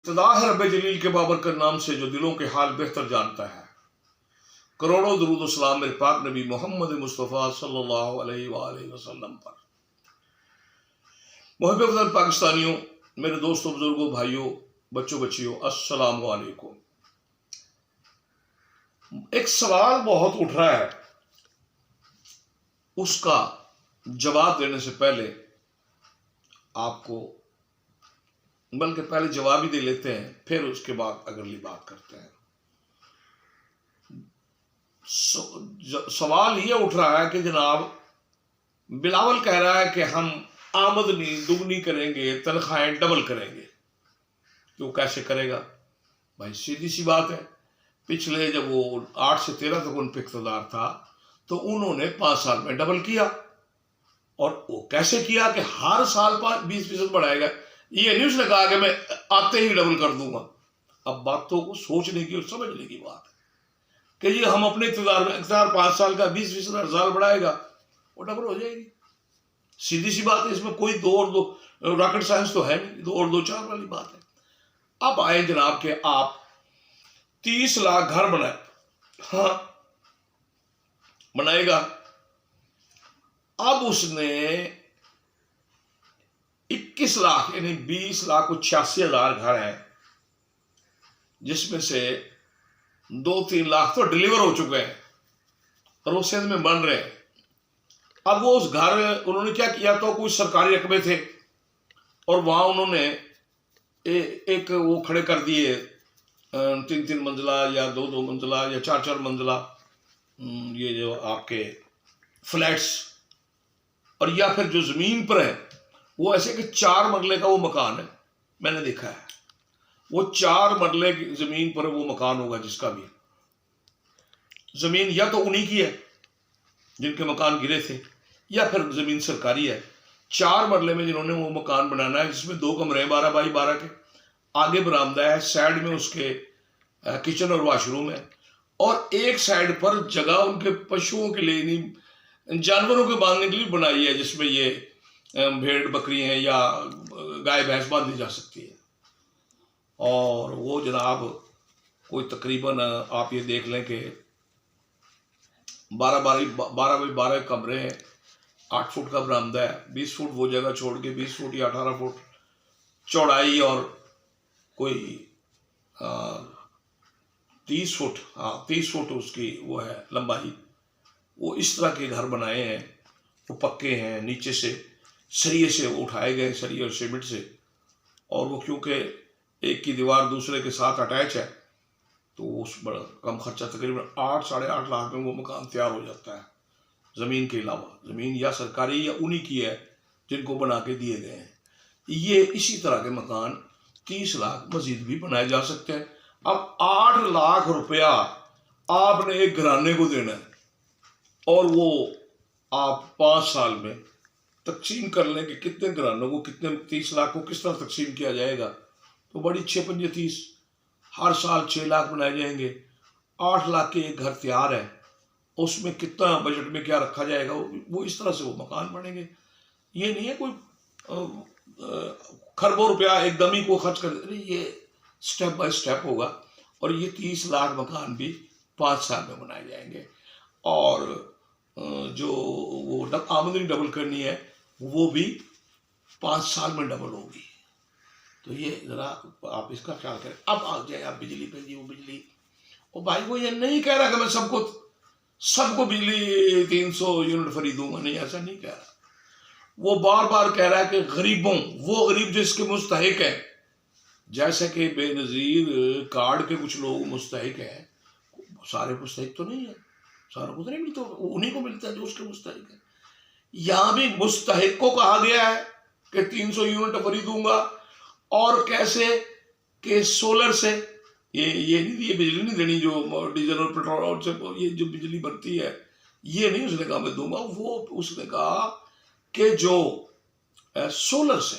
इब्तिदा है रब जलील के बाबरकत नाम से जो दिलों के हाल बेहतर जानता है। करोड़ों दुरूद व सलाम मेरे पाक नबी मोहम्मद मुस्तफ़ा सल्लल्लाहु अलैहि वसल्लम पर। मुहब्बे वतन पाकिस्तानियों, मेरे दोस्तों, बुजुर्गों, भाइयों, बच्चों, बच्चियों, अस्सलाम वालेकुम। एक सवाल बहुत उठ रहा है, उसका जवाब देने से पहले आपको, बल्कि पहले जवाब ही दे लेते हैं, फिर उसके बाद अगली बात करते हैं। सवाल ये उठ रहा है कि जनाब बिलावल कह रहा है कि हम आमदनी दुगनी करेंगे, तनख्वाहें डबल करेंगे। तो कैसे करेगा भाई? सीधी सी बात है। पिछले जब वो 8 से 13 तक उन पर इक़्तिदार था तो उन्होंने 5 साल में डबल किया। और वो कैसे किया कि हर साल 20% बढ़ाएगा। ये नहीं उसने कहा कि मैं आते ही डबल कर दूंगा। अब बातों को सोचने की और समझने की बात है कि जी हम अपने इक़्तिदार 5 साल का 20% हर साल बढ़ाएगा, वो डबल हो जाएगी। सीधी सी बात है, इसमें कोई दो और दो रॉकेट साइंस तो है नहीं, 2 और 2 4 वाली बात है। अब आए जनाब के आप 30 लाख घर बनाए, हाँ बनाएगा। अब उसने 21 लाख यानी 20 लाख 86,000 घर हैं, जिसमें से 2-3 लाख तो डिलीवर हो चुके हैं और वो सिंध में बन रहे हैं। अब वो उस घर उन्होंने क्या किया, तो कुछ सरकारी रकबे थे और वहां उन्होंने एक वो खड़े कर दिए 3-3 मंजिला या 2-2 मंजिला या 4-4 मंजिला ये जो आपके फ्लैट्स, और या फिर जो जमीन पर है वो ऐसे कि 4 मरले का वो मकान है। मैंने देखा है वो 4 मरले की जमीन पर वो मकान होगा, जिसका भी जमीन या तो उन्हीं की है जिनके मकान गिरे थे, या फिर जमीन सरकारी है। 4 मरले में जिन्होंने वो मकान बनाना है, जिसमें 2 कमरे हैं 12 बाई 12 के, आगे बरामदा है, साइड में उसके किचन और वॉशरूम है, और एक साइड पर जगह उनके पशुओं के लिए, नहीं जानवरों के बांधने के लिए बनाई है, जिसमें ये भेड़ बकरी हैं या गाय भैंस बांधी जा सकती है। और वो जनाब कोई तकरीबन आप ये देख लें कि 12 बाई 12 कमरे हैं, 8 फुट का बरामदा है, 20 फुट वो जगह छोड़ के 20 फुट या 18 फुट चौड़ाई और कोई 30 फुट, हाँ 30 फुट उसकी वो है लंबाई। वो इस तरह के घर बनाए हैं, वो पक्के हैं, नीचे से सरिये से उठाए गए, सरिये और सीमेंट से। और वो क्योंकि एक की दीवार दूसरे के साथ अटैच है तो उस बड़ा कम खर्चा, तकरीबन 8-8.5 लाख में वो मकान तैयार हो जाता है। ज़मीन के अलावा, ज़मीन या सरकारी या उन्हीं की है जिनको बना के दिए गए हैं। ये इसी तरह के मकान 30 लाख मजीद भी बनाए जा सकते हैं। अब 8 लाख रुपया आपने एक घराने को देना है और वो आप 5 साल में तकसीम कर लें कि कितने घरानों को, कितने 30 लाख को किस तरह तकसीम किया जाएगा, तो बड़ी 6-5-30 हर साल 6 लाख बनाए जाएंगे। 8 लाख के एक घर तैयार है, उसमें कितना बजट में क्या रखा जाएगा, वो इस तरह से वो मकान बनेंगे। ये नहीं है कोई खरबों रुपया एकदम ही को खर्च कर, ये स्टेप बाय स्टेप होगा। और ये 30 लाख मकान भी 5 साल में बनाए जाएंगे। और जो वो आमदनी डबल करनी है वो भी 5 साल में डबल होगी। तो ये जरा आप इसका ख्याल करें। अब आ जाए आप बिजली पे, जी वो बिजली, और भाई वो ये नहीं कह रहा कि मैं सबको बिजली 300 यूनिट फ्री दूंगा, नहीं ऐसा नहीं कह रहा। वो बार बार कह रहा है कि गरीबों, वो गरीब जो इसके मुस्तहिक है, जैसे कि बेनजीर कार्ड के कुछ लोग मुस्तहिक हैं, सारे मुस्तहिक तो नहीं है, सारों को तो नहीं मिलता, उन्हीं को मिलता है जो उसके मुस्तहिक है। यहां भी मुस्तहिक को कहा गया है कि 300 यूनिट फ्री दूंगा। और कैसे कि सोलर से, ये नहीं, ये बिजली नहीं देनी जो डीजल और पेट्रोल से ये जो बिजली बनती है, ये नहीं उसने कहा मैं दूंगा। वो उसने कहा कि जो सोलर से,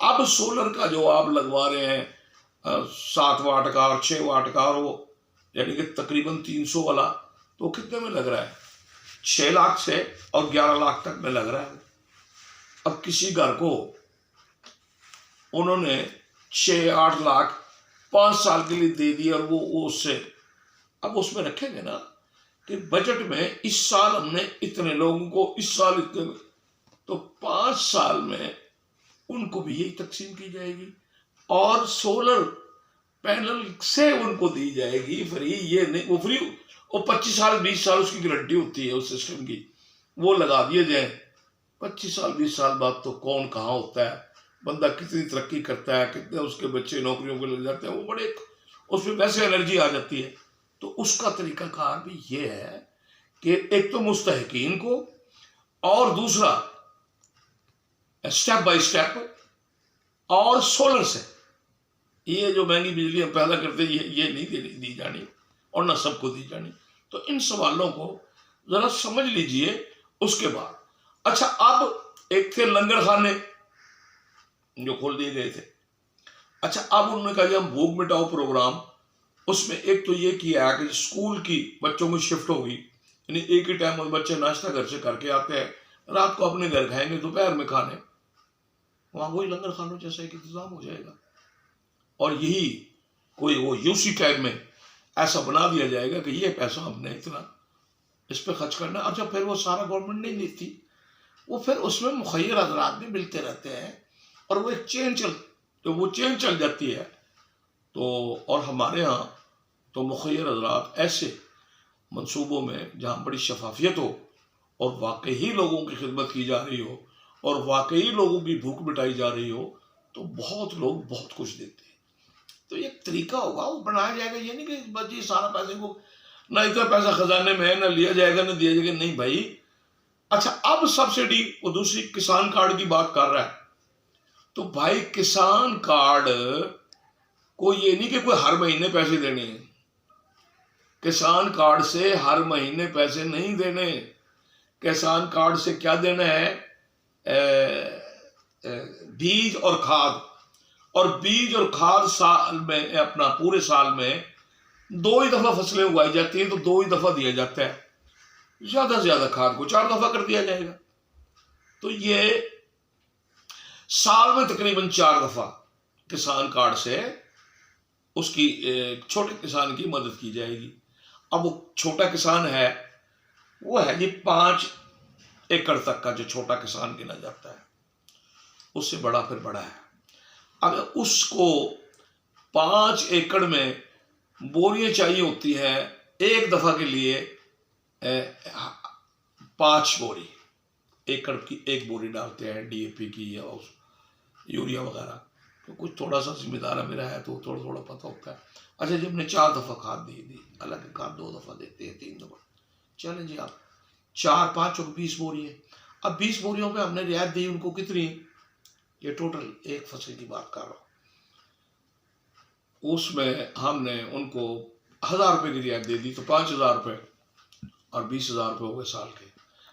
अब सोलर का जो आप लगवा रहे हैं 7 वाट का और 6 वाट का, और वो यानी कि तकरीबन 300 वाला, तो कितने में लग रहा है? 6 लाख से और 11 लाख तक में लग रहा है। अब किसी घर को उन्होंने 6-8 लाख 5 साल के लिए दे दिए और वो उससे अब उसमें रखेंगे ना कि बजट में इस साल हमने इतने लोगों को, इस साल इतने, तो 5 साल में उनको भी यही तकसीम की जाएगी और सोलर पैनल से उनको दी जाएगी फ्री। ये नहीं वो फ्री, वो 25 साल 20 साल उसकी गारंटी होती है उस सिस्टम की, वो लगा दिए जाए। 25 साल 20 साल बाद तो कौन कहाँ होता है, बंदा कितनी तरक्की करता है, कितने उसके बच्चे नौकरियों को लग जाते हैं, वो बड़े उसमें वैसे एनर्जी आ जाती है। तो उसका तरीकाकार भी ये है कि एक तो मुस्तहिकीन को और दूसरा स्टेप बाय स्टेप और सोलर से ये जो महंगी बिजली हम पैदा करते हैं ये नहीं दी जानी और ना सबको दी जानी। तो इन सवालों को जरा समझ लीजिए। उसके बाद अच्छा, अब एक थे लंगर खाने जो खोल दिए गए थे। अच्छा, अब उन्होंने कहा हम भूख मिटाओ प्रोग्राम, उसमें एक तो ये किया है कि स्कूल की बच्चों की शिफ्ट होगी, यानी एक ही टाइम में बच्चे नाश्ता घर से करके आते हैं, रात को अपने घर खाएंगे, दोपहर में खाने वहां वही लंगर खानों जैसा एक इंतजाम हो जाएगा। और यही कोई वो यूसी टाइम में ऐसा बना दिया जाएगा कि ये पैसा हमने इतना इस पर खर्च करना। अच्छा, फिर वो सारा गवर्नमेंट नहीं देती, वो फिर उसमें मुखैर हजरात भी मिलते रहते हैं और वो एक चेन चल जाती है। तो और हमारे यहाँ तो मुखैर हजरात ऐसे मंसूबों में जहाँ बड़ी शफाफियत हो और वाकई ही लोगों की खिदमत की जा रही हो और वाकई लोगों की भूख मिटाई जा रही हो, तो बहुत लोग बहुत कुछ देते हैं। तो एक तरीका होगा वो बनाया जाएगा, ये नहीं कि बस ये सारा पैसे को ना इतना पैसा खजाने में है, ना लिया जाएगा ना दिया जाएगा, नहीं भाई। अच्छा, अब सब्सिडी वो दूसरी किसान कार्ड की बात कर रहा है, तो भाई किसान कार्ड को ये नहीं कि कोई हर महीने पैसे देने हैं, किसान कार्ड से हर महीने पैसे नहीं देने। किसान कार्ड से क्या देना है, बीज और खाद, और बीज और खाद साल में अपना पूरे साल में 2 ही दफा फसलें उगाई जाती हैं, तो 2 ही दफा दिया जाता है। ज्यादा से ज्यादा खाद को 4 दफा कर दिया जाएगा, तो ये साल में तकरीबन 4 दफा किसान कार्ड से उसकी छोटे किसान की मदद की जाएगी। अब वो छोटा किसान है वो है जी 5 एकड़ तक का जो छोटा किसान गिना जाता है, उससे बड़ा फिर बड़ा है। अगर उसको 5 एकड़ में बोरियां चाहिए होती है एक दफा के लिए, 5 बोरी एकड़ की एक बोरी डालते हैं डीएपी की या यूरिया वगैरह, तो कुछ थोड़ा सा जिम्मेदार मेरा है तो थोड़ा थोड़ा पता होता है। अच्छा, जब हमने 4 दफा खाद दी, हालांकि खाद 2 दफा देते हैं 3 दफा, चलें जी आप 4 5 और 20 बोरी है। अब 20 बोरियों पे हमने रियायत दी, उनको कितनी, ये टोटल एक फसल की बात कर रहा हूँ, उसमें हमने उनको 1000 रुपये की रियायत दे दी, तो 5000 रुपये और 20000 रुपये हो गए साल के,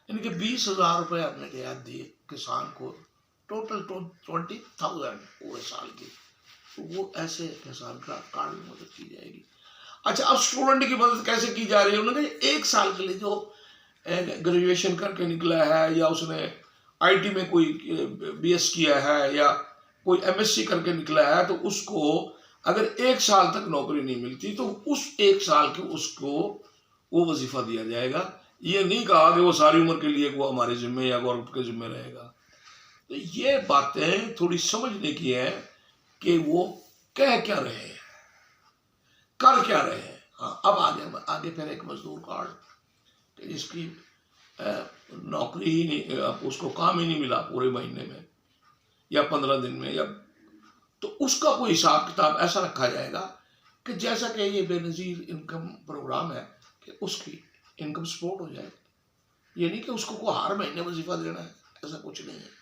यानी कि 20000 रुपये हमने रियायत दी किसान को, टोटल 20,000 पूरे साल की। तो वो ऐसे किसान का कार्ड में मदद की जाएगी। अच्छा, अब स्टूडेंट की मदद कैसे की जा रही है, उन्होंने 1 साल के लिए जो ग्रेजुएशन करके निकला है या उसने आईटी में कोई बीएस किया है या कोई एमएससी करके निकला है, तो उसको अगर 1 साल तक नौकरी नहीं मिलती तो उस 1 साल के उसको वो वजीफा दिया जाएगा। ये नहीं कहा कि वो सारी उम्र के लिए वो हमारे जिम्मे या गवर्नमेंट के जिम्मे रहेगा। तो ये बातें थोड़ी समझने की है कि वो कह क्या रहे हैं, कर क्या रहे हैं। हाँ, अब आगे फिर एक मजदूर कार्ड जिसकी नौकरी ही नहीं, उसको काम ही नहीं मिला पूरे महीने में या 15 दिन में, या तो उसका कोई हिसाब किताब ऐसा रखा जाएगा कि जैसा कि ये बेनजीर इनकम प्रोग्राम है कि उसकी इनकम सपोर्ट हो जाए। ये नहीं कि उसको को हर महीने वजीफा देना है, ऐसा कुछ नहीं है।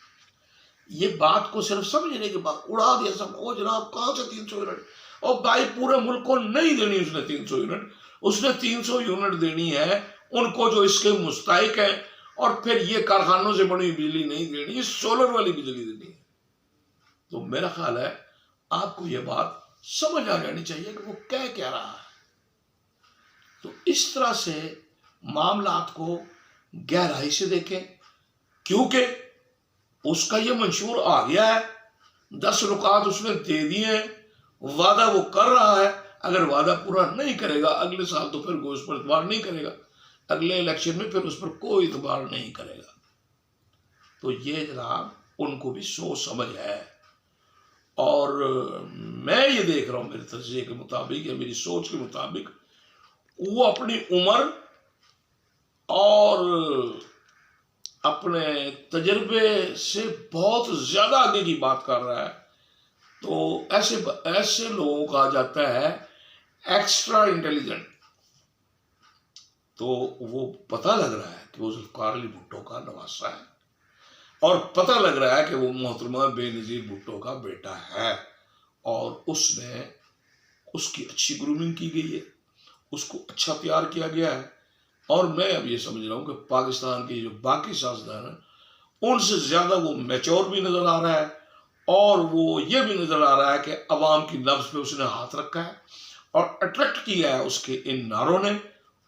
ये बात को सिर्फ समझने के बाद उड़ा दिया सब, ओ जनाब कहाँ से 300 यूनिट, और भाई पूरे मुल्क को नहीं देनी उसने 300 यूनिट, उसने 300 यूनिट देनी है उनको जो इसके मुस्तहिक है, और फिर ये कारखानों से बनी बिजली नहीं देनी, सोलर वाली बिजली देनी है। तो मेरा ख्याल है आपको ये बात समझ आ जानी चाहिए कि वो कह क्या रहा है। तो इस तरह से मामलात को गहराई से देखें, क्योंकि उसका ये मंशूर आ गया है, 10 रुकात उसने दे दिए हैं, वादा वो कर रहा है। अगर वादा पूरा नहीं करेगा अगले साल तो फिर वो उस पर इतबार नहीं करेगा, अगले इलेक्शन में फिर उस पर कोई इतबार नहीं करेगा। तो ये जनाब उनको भी सोच समझ है। और मैं ये देख रहा हूँ मेरे तजर्बे के मुताबिक या मेरी सोच के मुताबिक, वो अपनी उम्र और अपने तजर्बे से बहुत ज्यादा आगे की बात कर रहा है। तो ऐसे लोगों को कहा जाता है एक्स्ट्रा इंटेलिजेंट। तो वो पता लग रहा है कि वो जुल्फ़िकार अली भुट्टो का नवासा है, और पता लग रहा है कि वो मोहतरमा बेनज़ीर भुट्टो का बेटा है, और उसने उसकी अच्छी ग्रूमिंग की गई है, उसको अच्छा तैयार किया गया है। और मैं अब ये समझ रहा हूँ कि पाकिस्तान के जो बाकी सियासतदान हैं उनसे ज़्यादा वो मैच्योर भी नज़र आ रहा है, और वो ये भी नज़र आ रहा है कि अवाम की नब्ज़ पे उसने हाथ रखा है और अट्रैक्ट किया है उसके इन नारों ने,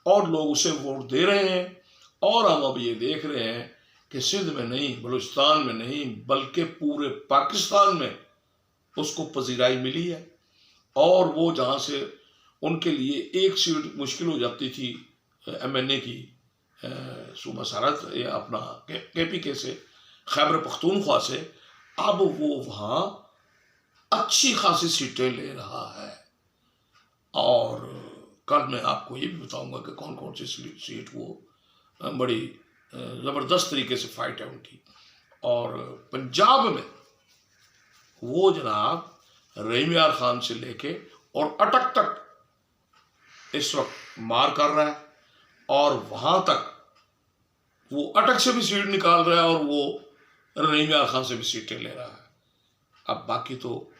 और लोग उसे वोट दे रहे हैं। और हम अब ये देख रहे हैं कि सिंध में नहीं, बलूचिस्तान में नहीं, बल्कि पूरे पाकिस्तान में उसको पजीराई मिली है। और वो जहाँ से उनके लिए एक सीट मुश्किल हो जाती थी MNA की, सूबा सरहद या अपना KPK से, खैबर पख्तूनख्वा से, अब वो वहाँ अच्छी खासी सीटें ले रहा है। और कल मैं आपको ये भी बताऊंगा कि कौन कौन सी सीट वो बड़ी ज़बरदस्त तरीके से फाइट है उनकी। और पंजाब में वो जनाब रहीम यार खान से लेके और अटक तक इस वक्त मार कर रहा है, और वहां तक वो अटक से भी सीट निकाल रहा है और वो रहीम यार खान से भी सीटें ले रहा है। अब बाकी तो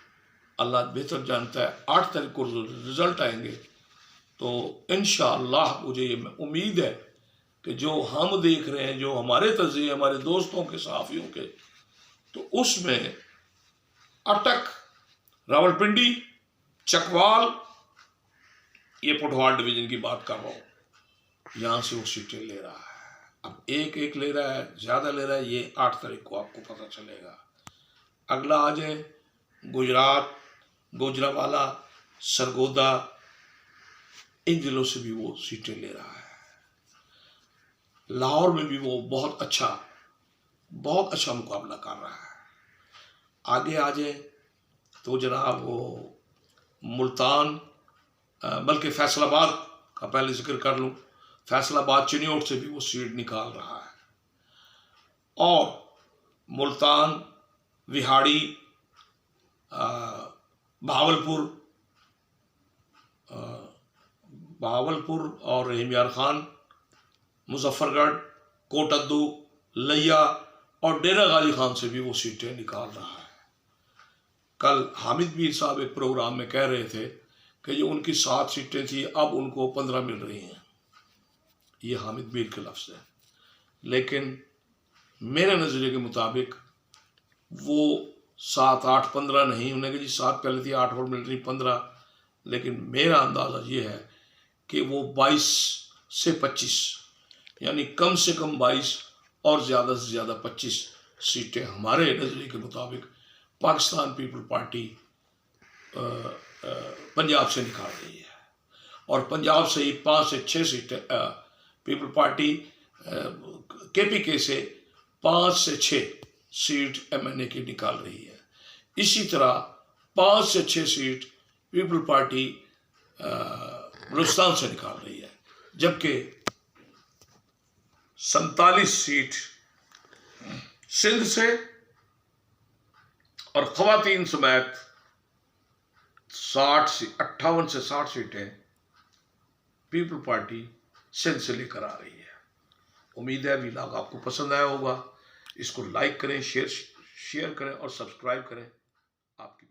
अल्लाह बेहतर जानता है। 8 तारीख को रिजल्ट आएंगे तो इंशाअल्लाह मुझे ये उम्मीद है कि जो हम देख रहे हैं, जो हमारे तज़िये हमारे दोस्तों के, सहाफ़ियों के, तो उसमें अटक, रावलपिंडी, चकवाल, ये पुठवाल डिवीजन की बात कर रहा हूँ, यहाँ से वो सीटें ले रहा है। अब एक एक ले रहा है, ज़्यादा ले रहा है, ये 8 तारीख को आपको पता चलेगा। अगला आ जाए गुजरात, गुजरावाला, सरगोदा, इन जिलों से भी वो सीटें ले रहा है। लाहौर में भी वो बहुत अच्छा मुकाबला कर रहा है। आगे आ जाए तो जनाब वो मुल्तान, बल्कि फैसलाबाद का पहले जिक्र कर लूँ, फैसलाबाद चिन्योट से भी वो सीट निकाल रहा है। और मुल्तान, विहाड़ी, भावलपुर और रहीम यार खान, मुजफ्फरगढ़, कोटद्दू, लिया और डेरा गाजी खान से भी वो सीटें निकाल रहा है। कल हामिद मीर साहब एक प्रोग्राम में कह रहे थे कि जो उनकी 7 सीटें थी अब उनको 15 मिल रही हैं। ये हामिद मीर के लफ्ज़ है, लेकिन मेरे नज़रिए के मुताबिक वो 7, 8, 15 नहीं, उन्हें कि जी 7 पहले थी, 8 और मिल रही 15। लेकिन मेरा अंदाज़ा ये है कि वो 22 से 25, यानी कम से कम 22 और ज़्यादा से ज़्यादा 25 सीटें हमारे नज़रिए के मुताबिक पाकिस्तान पीपल पार्टी पंजाब से निकाल रही है। और पंजाब से ही 5 से 6 सीटें पीपल पार्टी KPK से 5 से 6 सीट MNA की निकाल रही है। इसी तरह 5 से 6 सीट पीपल पार्टी बलूचिस्तान से निकाल रही है, जबकि 47 सीट सिंध से और ख़वातीन समेत 58 से 60 सीटें पीपल पार्टी सिंध से लेकर आ रही है। उम्मीद है व्लॉग आपको पसंद आया होगा। इसको लाइक करें, शेयर करें और सब्सक्राइब करें। आपकी